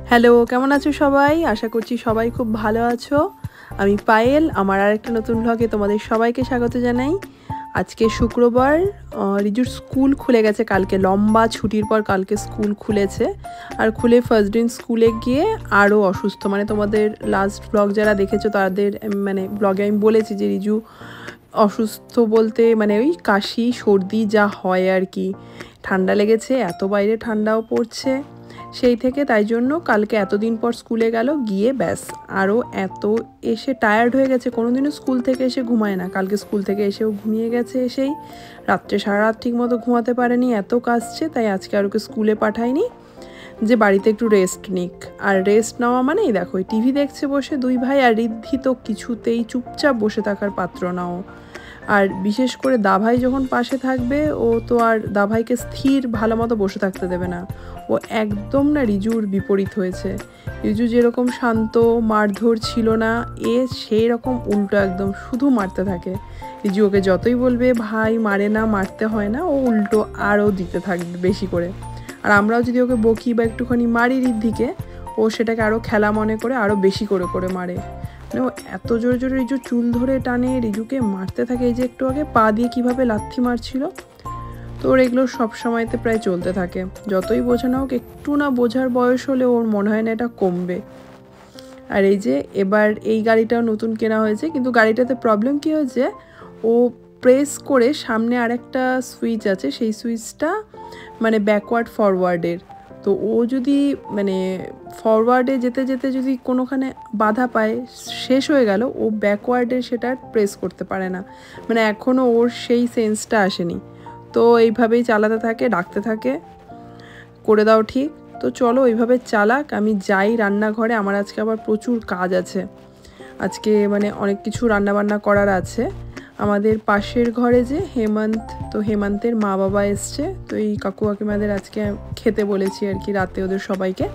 Hello, কেমন আছো সবাই? আশা করছি সবাই খুব ভালো আছো। আমি পায়েল, আমার আরেকটা নতুন ভ্লগে তোমাদের সবাইকে স্বাগত জানাই। আজকে শুক্রবার, রিজুর স্কুল খুলে গেছে কালকে, লম্বা ছুটির পর কালকে স্কুল খুলেছে। আর খুলে ফার্স্ট দিন স্কুলে গিয়ে আরও অসুস্থ, মানে তোমাদের লাস্ট ব্লগ যারা দেখেছো তাদের মানে ব্লগে আমি বলেছি যে রিজু অসুস্থ বলতে মানে ওই কাশি সর্দি যা হয় আর কি, ঠান্ডা লেগেছে, এত বাইরে ঠান্ডাও পড়ছে সেই থেকে, তাই জন্য কালকে এতদিন পর স্কুলে গেল, গিয়ে ব্যাস আরও এত এসে টায়ার্ড হয়ে গেছে। কোনোদিনও স্কুল থেকে এসে ঘুমায় না, কালকে স্কুল থেকে এসেও ঘুমিয়ে গেছে, এসেই রাত্রে সারা রাত ঠিক মতো ঘুমাতে পারেনি, এত কাশছে, তাই আজকে আর ওকে স্কুলে পাঠায়নি, যে বাড়িতে একটু রেস্ট নিক। আর রেস্ট নেওয়া মানেই দেখো টিভি দেখছে বসে দুই ভাই, আর ঋদ্ধি তো কিছুতেই চুপচাপ বসে থাকার পাত্র নাও। আর বিশেষ করে দাভাই যখন পাশে থাকবে ও তো আর দাভাইকে স্থির ভালো মতো বসে থাকতে দেবে না। ও একদম না রিজুর বিপরীত হয়েছে। রিজু যেরকম শান্ত মারধর ছিল না, সেই রকম উল্টো, একদম শুধু মারতে থাকে। রিজু ওকে যতই বলবে ভাই মারে না, মারতে হয় না, ও উল্টো আরও দিতে থাকবে বেশি করে। আর আমরাও যদি ওকে বকি বা একটুখানি মারি ঋদ্ধিকে, ও সেটাকে আরও খেলা মনে করে আরও বেশি করে করে মারে। মানে ও এত জোরে জোরে রিজু চুল ধরে টানে, রিজুকে মারতে থাকে। এই যে একটু আগে পা দিয়ে কীভাবে লাথি মারছিল, তো ওর এগুলো সব সময়তে প্রায় চলতে থাকে। যতই বোঝানো হোক, একটু না বোঝার বয়স হলে ওর মনে হয় না এটা কমবে। আর এই যে এবার এই গাড়িটাও নতুন কেনা হয়েছে, কিন্তু গাড়িটাতে প্রবলেম কী হয়েছে, ও প্রেস করে সামনে আরেকটা সুইচ আছে, সেই সুইচটা মানে ব্যাকওয়ার্ড ফরওয়ার্ডের। তো ও যদি মানে ফরওয়ার্ডে যেতে যেতে যদি কোনোখানে বাধা পায়, শেষ হয়ে গেল, ও ব্যাকওয়ার্ডে সেটা প্রেস করতে পারে না, মানে এখনও ওর সেই সেন্সটা আসেনি। তো এইভাবেই চালাতে থাকে, ডাকতে থাকে করে দাও ঠিক। তো চলো এইভাবে চালাক, আমি যাই রান্নাঘরে, আমার আজকে আবার প্রচুর কাজ আছে। আজকে মানে অনেক কিছু রান্নাবান্না করার আছে। আমাদের পাশের ঘরে যে হেমন্ত, তো হেমন্তের মা বাবা এসছে, তো এই কাকু কাকিমাদের আজকে খেতে বলেছি আর কি রাতে ওদের সবাইকে,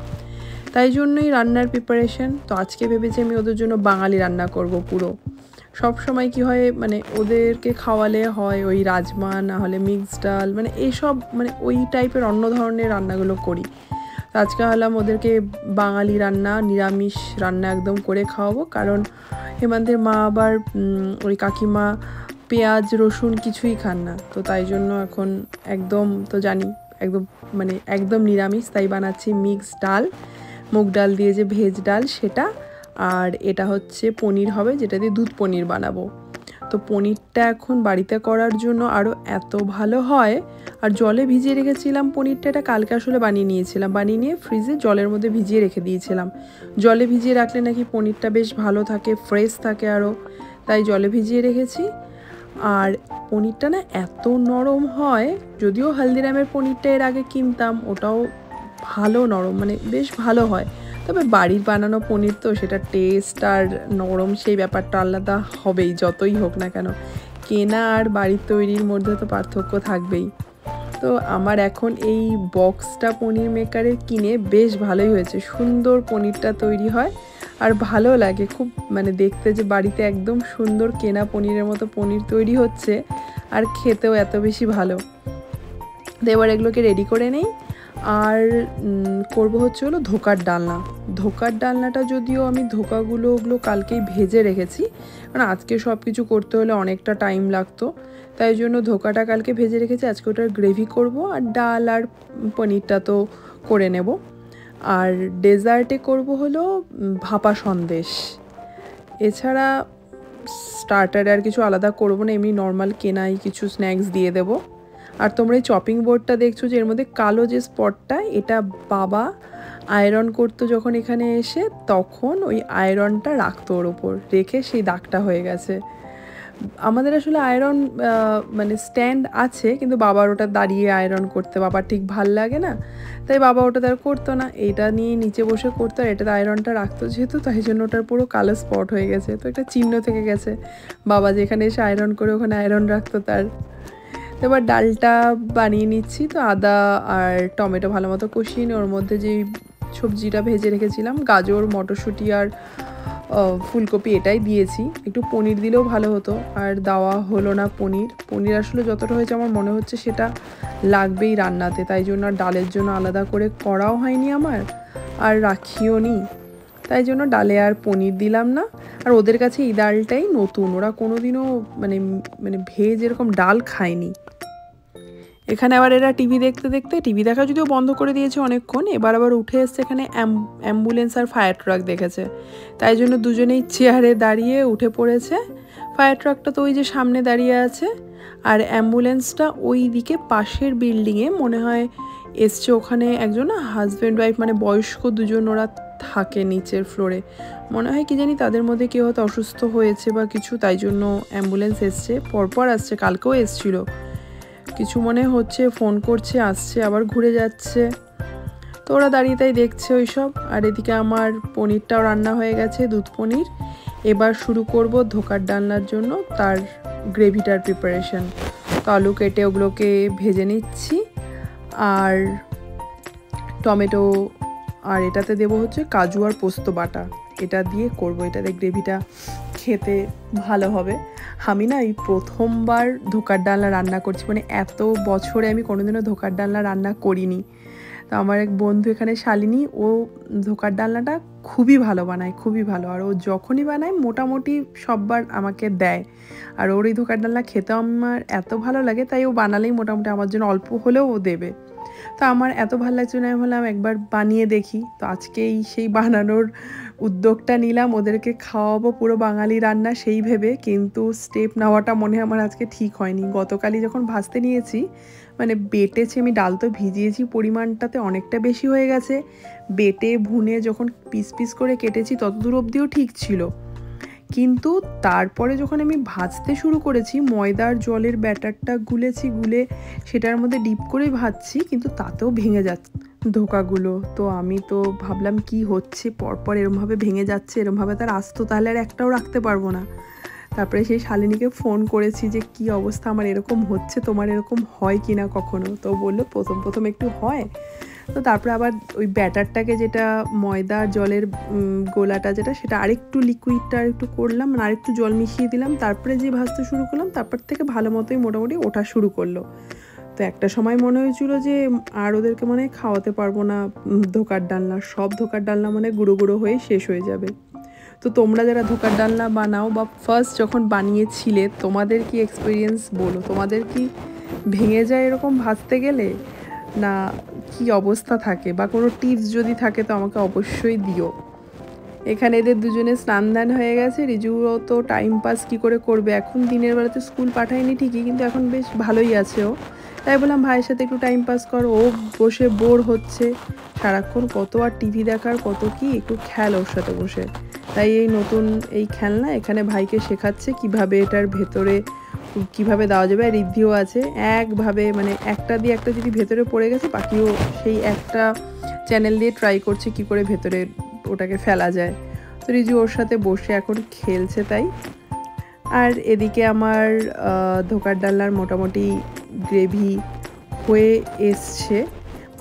তাই জন্যই রান্নার প্রিপারেশন। তো আজকে ভেবেছি আমি ওদের জন্য বাঙালি রান্না করব পুরো। সব সময় কি হয়, মানে ওদেরকে খাওয়ালে হয় ওই রাজমা, না হলে মিক্সড ডাল, মানে এইসব মানে ওই টাইপের অন্য ধরনের রান্নাগুলো করি। আজকে হলাম ওদেরকে বাঙালি রান্না, নিরামিষ রান্না একদম করে খাওয়াবো, কারণ হেমন্তের মা আবার ওই কাকিমা পেঁয়াজ রসুন কিছুই খান না, তো তাই জন্য এখন একদম তো জানি একদম মানে একদম নিরামিষ, তাই বানাচ্ছি মিক্সড ডাল, মুগ ডাল দিয়ে যে ভেজ ডাল সেটা, আর এটা হচ্ছে পনির হবে, যেটা দিয়ে দুধ পনির বানাবো। তো পনিরটা এখন বাড়িতে করার জন্য আরও এত ভালো হয়। আর জলে ভিজিয়ে রেখেছিলাম পনিরটা, এটা কালকে আসলে বানিয়ে নিয়েছিলাম, বানিয়ে নিয়ে ফ্রিজে জলের মধ্যে ভিজিয়ে রেখে দিয়েছিলাম। জলে ভিজিয়ে রাখলে নাকি পনিরটা বেশ ভালো থাকে, ফ্রেশ থাকে আরও, তাই জলে ভিজিয়ে রেখেছি। আর পনিরটা না এত নরম হয়, যদিও হলদিরামের পনিরটা এর আগে কিনতাম, ওটাও ভালো নরম, মানে বেশ ভালো হয়, তবে বাড়ির বানানো পনির তো সেটা টেস্ট আর নরম সেই ব্যাপারটা আলাদা হবেই, যতই হোক না কেন। কেনা আর বাড়ির তৈরির মধ্যে তো পার্থক্য থাকবেই। তো আমার এখন এই বক্সটা পনির মেকারের কিনে বেশ ভালোই হয়েছে, সুন্দর পনিরটা তৈরি হয় আর ভালো লাগে খুব, মানে দেখতে যে বাড়িতে একদম সুন্দর কেনা পনিরের মতো পনির তৈরি হচ্ছে, আর খেতেও এত বেশি ভালো। তো এবার এগুলোকে রেডি করে নেই। আর করবো হচ্ছে হলো ধোকার ডালনা। ধোকার ডালনাটা যদিও আমি ওগুলো কালকেই ভেজে রেখেছি, কারণ আজকে সব কিছু করতে হলে অনেকটা টাইম লাগতো, তাই জন্য ধোকাটা কালকে ভেজে রেখেছি, আজকে ওটার গ্রেভি করব, আর ডাল আর পনিরটা তো করে নেব। আর ডেজার্টে করব হলো ভাপা সন্দেশ। এছাড়া স্টার্টারে আর কিছু আলাদা করবো না, এমনি নর্মাল কেনাই কিছু স্ন্যাক্স দিয়ে দেবো। আর তোমরা এই চপিং বোর্ডটা দেখছো যে এর মধ্যে কালো যে স্পটটা, এটা বাবা আয়রন করতো যখন এখানে এসে, তখন ওই আয়রনটা রাখতো ওর ওপর, রেখে সেই দাগটা হয়ে গেছে। আমাদের আসলে আয়রন মানে স্ট্যান্ড আছে, কিন্তু বাবার ওটা দাঁড়িয়ে আয়রন করতে বাবার ঠিক ভাল লাগে না, তাই বাবা ওটা তার করতো না, এইটা নিয়ে নিচে বসে করতো, আর এটাতে আয়রনটা রাখতো যেহেতু, তাই জন্য ওটার পুরো কালো স্পট হয়ে গেছে, তো একটা চিহ্ন থেকে গেছে, বাবা যেখানে এসে আয়রন করে ওখানে আয়রন রাখতো তার। তো এবার ডালটা বানিয়ে নিচ্ছি। তো আদা আর টমেটো ভালো মতো কষিয়ে নিয়ে ওর মধ্যে যেই সবজিটা ভেজে রেখেছিলাম, গাজর মটরশুঁটি আর ফুলকপি, এটাই দিয়েছি। একটু পনির দিলেও ভালো হতো, আর দেওয়া হলো না পনির আসলে যতটা হয়েছে আমার মনে হচ্ছে সেটা লাগবেই রান্নাতে, তাই জন্য আর ডালের জন্য আলাদা করে করাও হয়নি আমার। আর রাখিও নি, তাই জন্য ডালে আর পনির দিলাম না। আর ওদের কাছে এই ডালটাই নতুন, ওরা কোনোদিনও মানে মানে ভেজ এরকম ডাল খায়নি। এখানে আবার এরা টিভি দেখতে দেখতে, টিভি দেখা যদিও বন্ধ করে দিয়েছে অনেকক্ষণ, এবার আবার উঠে এসছে এখানে অ্যাম্বুলেন্স আর ফায়ার ট্রাক দেখেছে, তাই জন্য দুজনেই চেয়ারে দাঁড়িয়ে উঠে পড়েছে। ফায়ার ট্রাকটা তো ওই যে সামনে দাঁড়িয়ে আছে, আর অ্যাম্বুলেন্সটা ওই দিকে পাশের বিল্ডিংয়ে মনে হয় এসছে। ওখানে একজন হাজব্যান্ড ওয়াইফ মানে বয়স্ক দুজন ওরা থাকে নিচের ফ্লোরে, মনে হয় কি জানি তাদের মধ্যে কেউ হয়তো অসুস্থ হয়েছে বা কিছু, তাই জন্য অ্যাম্বুলেন্স এসছে, পরপর আসছে, কালকেও এসছিল কিছু মনে হচ্ছে, ফোন করছে, আসছে আবার ঘুরে যাচ্ছে। তো ওরা দাঁড়িয়ে তাই দেখছে ওইসব। আর এদিকে আমার পনিরটাও রান্না হয়ে গেছে, দুধ পনির। এবার শুরু করব ধোকার ডালনার জন্য তার গ্রেভিটার প্রিপারেশন। তো আলু কেটে ওগুলোকে ভেজে নিচ্ছি, আর টমেটো, আর এটাতে দেবো হচ্ছে কাজু আর পোস্ত বাটা, এটা দিয়ে করব, এটাতে গ্রেভিটা খেতে ভালো হবে। আমি না এই প্রথমবার ধোকার ডালনা রান্না করছি, মানে এত বছরে আমি কোনোদিনও ধোকার ডালনা রান্না করিনি। তো আমার এক বন্ধু এখানে শালিনী, ও ধোকার ডালনাটা খুবই ভালো বানায়, খুবই ভালো। আর ও যখনই বানায় মোটামুটি সববার আমাকে দেয়, আর ওর এই ধোকার ডালনা খেতেও আমার এত ভালো লাগে, তাই ও বানালেই মোটামুটি আমার জন্য অল্প হলেও ও দেবে। তো আমার এত ভালো লাগছে না, আমি ভাবলাম একবার বানিয়ে দেখি। তো আজকেই সেই বানানোর উদ্যোগটা নিলাম, ওদেরকে খাওয়াবো পুরো বাঙালি রান্না সেই ভেবে, কিন্তু স্টেপ নেওয়াটা মনে হয় আমার আজকে ঠিক হয়নি। গতকালই যখন ভাজতে নিয়েছি, মানে বেটেছি আমি, ডাল তো ভিজিয়েছি, পরিমাণটাতে অনেকটা বেশি হয়ে গেছে, বেটে ভুনে যখন পিস পিস করে কেটেছি ততদূর অবধিও ঠিক ছিল, কিন্তু তারপরে যখন আমি ভাজতে শুরু করেছি, ময়দার জলের ব্যাটারটা গুলেছি, গুলে সেটার মধ্যে ডিপ করে ভাজছি, কিন্তু তাতেও ভেঙে যাচ্ছে ধোকাগুলো। তো আমি তো ভাবলাম কি হচ্ছে, পরপর এরমভাবে ভেঙে যাচ্ছে, এরমভাবে তার আস্ত তাহলে আর একটাও রাখতে পারবো না। তারপরে সেই শালিনীকে ফোন করেছি যে কি অবস্থা, আমার এরকম হচ্ছে, তোমার এরকম হয় কি না কখনো? তো বললো প্রথম প্রথম একটু হয়। তো তারপরে আবার ওই ব্যাটারটাকে, যেটা ময়দা জলের গোলাটা যেটা, সেটা আরেকটু লিকুইডটা আরেকটু করলাম, মানে আরেকটু জল মিশিয়ে দিলাম, তারপরে যে ভাজতে শুরু করলাম, তারপর থেকে ভালো মতোই মোটামুটি ওঠা শুরু করলো। তো একটা সময় মনে হয়েছিল যে আর ওদেরকে মনে হয় খাওয়াতে পারবো না ধোকার ডালনা, সব ধোকার ডালনা মানে গুঁড়ো গুঁড়ো হয়ে শেষ হয়ে যাবে। তো তোমরা যারা ধোকার ডালনা বানাও বা ফার্স্ট যখন বানিয়েছিলে, তোমাদের কি এক্সপিরিয়েন্স বলো, তোমাদের কি ভেঙে যায় এরকম ভাজতে গেলে, না কি অবস্থা থাকে, বা কোনো টিপস যদি থাকে তো আমাকে অবশ্যই দিও। এখানে এদের দুজনে স্নান দান হয়ে গেছে, রিজুও তো টাইম পাস কী করে করবে, এখন দিনের বেলাতে স্কুল পাঠায়নি ঠিকই, কিন্তু এখন বেশ ভালোই আছে ও, তাই বললাম ভাইয়ের সাথে একটু টাইম পাস কর, ও বসে বোর হচ্ছে সারাক্ষণ, কত আর টিভি দেখার কত কি, একটু খেল ওর সাথে বসে। তাই এই নতুন এই খেলনা এখানে ভাইকে শেখাচ্ছে কিভাবে এটার ভেতরে কিভাবে দেওয়া যাবে। আর ঋদ্ধিও আছে, একভাবে মানে একটা দিয়ে একটা যদি ভেতরে পড়ে গেছে, বাকিও সেই একটা চ্যানেল দিয়ে ট্রাই করছে কি করে ভেতরে ওটাকে ফেলা যায়। তো রিজু ওর সাথে বসে এখন খেলছে তাই। আর এদিকে আমার ধোকার ডালনার মোটামুটি গ্রেভি হয়ে এসছে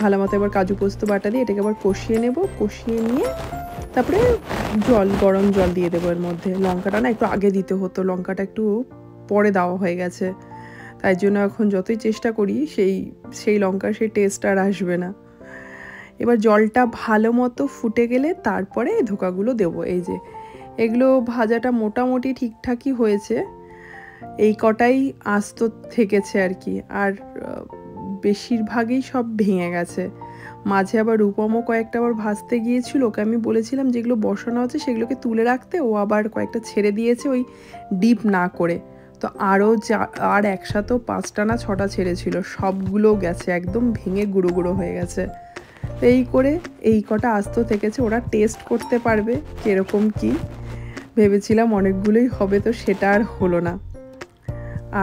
ভালো মতো। এবার কাজু পোস্ত বাটা দিয়ে এটাকে আবার কষিয়ে নেব, কষিয়ে নিয়ে তারপরে গরম জল দিয়ে দেবো এর মধ্যে। লঙ্কাটা না একটু আগে দিতে হতো, লঙ্কাটা একটু পরে দেওয়া হয়ে গেছে, তাই জন্য এখন যতই চেষ্টা করি সেই লঙ্কার সেই টেস্ট আর আসবে না। এবার জলটা ভালো মতো ফুটে গেলে তারপরে ধোকাগুলো দেবো। এই যে এগুলো ভাজাটা মোটামুটি ঠিকঠাকই হয়েছে, এই কটাই আস্ত থেকেছে আর কি, আর বেশিরভাগই সব ভেঙে গেছে। মাঝে আবার রূপমও কয়েকটা আবার ভাজতে গিয়েছিল, ওকে আমি বলেছিলাম যেগুলো বসানো আছে সেগুলোকে তুলে রাখতে, ও আবার কয়েকটা ছেড়ে দিয়েছে ওই ডিপ না করে। তো আর একসাথেও 5টা না 6টা ছেড়েছিল, সবগুলো গেছে একদম ভেঙে গুঁড়ো গুঁড়ো হয়ে গেছে। তো এই করে এই কটা আস্ত থেকেছে, ওরা টেস্ট করতে পারবে কীরকম কি। ভেবেছিলাম অনেকগুলোই হবে, তো সেটা আর হলো না।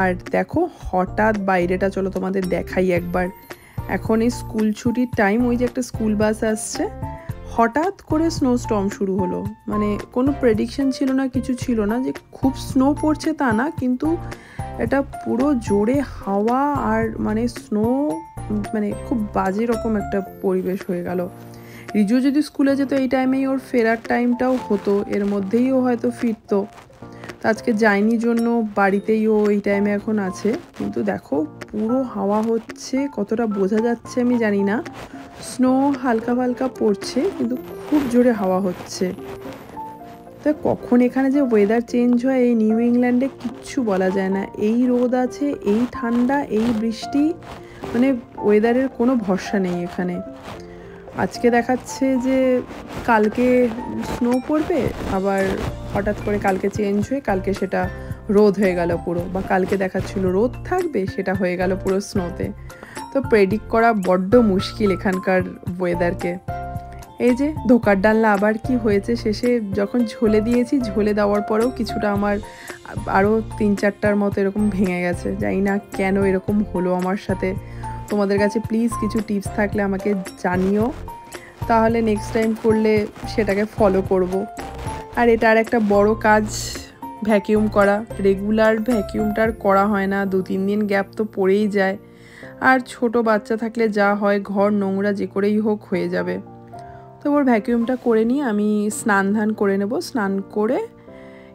আর দেখো হঠাৎ বাইরেটা, চলো তোমাদের দেখাই একবার। এখন এই স্কুল ছুটির টাইম, ওই যে একটা স্কুল বাস আসছে, হঠাৎ করে স্নো স্টর্ম শুরু হলো। মানে কোনো প্রেডিকশন ছিল না, কিছু ছিল না যে খুব স্নো পড়ছে তা না, কিন্তু এটা পুরো জোরে হাওয়া আর মানে স্নো, মানে খুব বাজে রকম একটা পরিবেশ হয়ে গেল। রিজু যদি স্কুলে যেত এই টাইমেই ওর ফেরার টাইমটাও হতো, এর মধ্যেই ও হয়তো ফিরতো। তো আজকে যায়নি জন্য বাড়িতেই ও এই টাইমে এখন আছে, কিন্তু দেখো পুরো হাওয়া হচ্ছে, কতটা বোঝা যাচ্ছে আমি জানি না। স্নো হালকা হালকা পড়ছে কিন্তু খুব জোরে হাওয়া হচ্ছে। তো কখন এখানে যে ওয়েদার চেঞ্জ হয় এই নিউ ইংল্যান্ডে কিচ্ছু বলা যায় না। এই রোদ আছে, এই ঠান্ডা, এই বৃষ্টি, মানে ওয়েদারের কোনো ভরসা নেই এখানে। আজকে দেখাচ্ছে যে কালকে স্নো পড়বে, আবার হঠাৎ করে কালকে চেঞ্জ হয়ে কালকে সেটা রোদ হয়ে গেল পুরো, বা কালকে দেখাচ্ছিল রোদ থাকবে, সেটা হয়ে গেল পুরো স্নোতে। তো প্রেডিক্ট করা বড্ড মুশকিল এখানকার ওয়েদারকে। এই যে ধোকার ডালনা আবার কি হয়েছে, শেষে যখন ঝোলে দিয়েছি, ঝোলে দেওয়ার পরেও কিছুটা আমার আরও 3-4টার মতো এরকম ভেঙে গেছে। জানি না কেন এরকম হলো আমার সাথে। তোমাদের কাছে প্লিজ কিছু টিপস থাকলে আমাকে জানিও, তাহলে নেক্সট টাইম করলে সেটাকে ফলো করব। আর এটা আর একটা বড় কাজ ভ্যাকিউম করা। রেগুলার ভ্যাকিউমটার করা হয় না, 2-3 দিন গ্যাপ তো পড়েই যায়। আর ছোট বাচ্চা থাকলে যা হয়, ঘর নোংরা যে করেই হোক হয়ে যাবে। তো ওর ভ্যাকিউমটা করে নিয়ে আমি স্নান ধান করে নেব। স্নান করে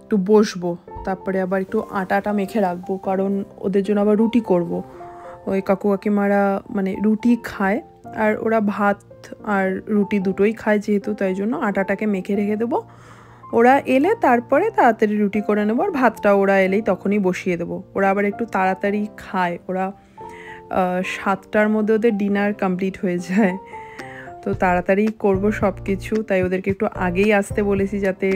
একটু বসবো, তারপরে আবার একটু আটা মেখে রাখবো, কারণ ওদের জন্য আবার রুটি করব। ওই কাকু কাকিমারা মানে রুটি খায়, আর ওরা ভাত আর রুটি দুটোই খায় যেহেতু, তাই জন্য আটাটাকে মেখে রেখে দেবো। ওরা এলে তারপরে তাড়াতাড়ি রুটি করে নেবো, আর ভাতটা ওরা এলেই তখনই বসিয়ে দেবো। ওরা আবার একটু তাড়াতাড়ি খায়, ওরা 7টার মধ্যে ওদের ডিনার কমপ্লিট হয়ে যায়। তো তাড়াতাড়ি করব সব কিছু, তাই ওদেরকে একটু আগেই আসতে বলেছি, যাতে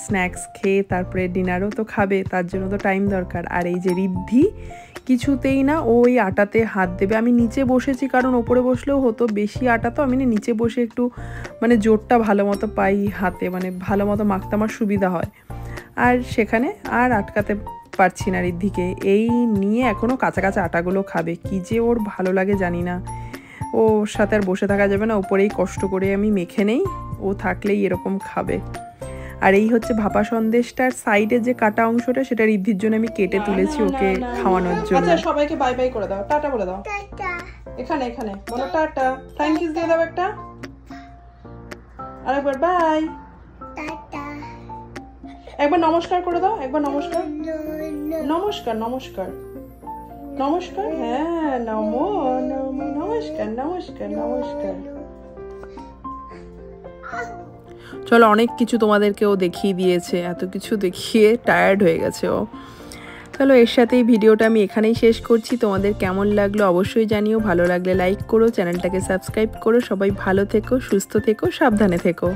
স্ন্যাক্স খেয়ে তারপরে ডিনারও তো খাবে, তার জন্য তো টাইম দরকার। আর এই যে ঋদ্ধি কিছুতেই না ওই আটাতে হাত দেবে। আমি নিচে বসেছি, কারণ ওপরে বসলেও হতো, বেশি আটা তো আমি নিচে বসে একটু মানে জোরটা ভালো মতো পাই হাতে, মানে ভালো মতো মাখতে আমার সুবিধা হয়। আর সেখানে আর আটকাতে পারছি না ঋদ্ধিকে। এই নিয়ে এখনও কাঁচা কাঁচা আটাগুলো খাবে, কি যে ওর ভালো লাগে জানি না। ওর সাথে আর বসে থাকা যাবে না, ওপরেই কষ্ট করে আমি মেখে নেই, ও থাকলেই এরকম খাবে। আর এই হচ্ছে ভাপা সন্দেশটার সাইডে যে কাটা অংশটা, সেটা ঋদ্ধির জন্য আমি কেটে তুলেছি ওকে খাওয়ানোর জন্য। আচ্ছা সবাইকে বাই বাই করে দাও, টাটা বলে দাও। এখানে এখানে বলো টাটা, থ্যাংক ইউ দিয়ে দাও একটা, আরেকবার বাই, একবার নমস্কার করে দাও, একবার নমস্কার, নমস্কার নমস্কার নমস্কার, হ্যাঁ নমো নমো, নমস্কার নমস্কার নমস্কার। চলো, অনেক কিছু তোমাদেরকেও দেখিয়ে দিয়েছে, এত কিছু দেখিয়ে টায়ার্ড হয়ে গেছে ও। চলো, এর সাথেই ভিডিওটা আমি এখানেই শেষ করছি। তোমাদের কেমন লাগলো অবশ্যই জানিও, ভালো লাগলে লাইক করো, চ্যানেলটাকে সাবস্ক্রাইব করো। সবাই ভালো থেকো, সুস্থ থেকো, সাবধানে থেকো।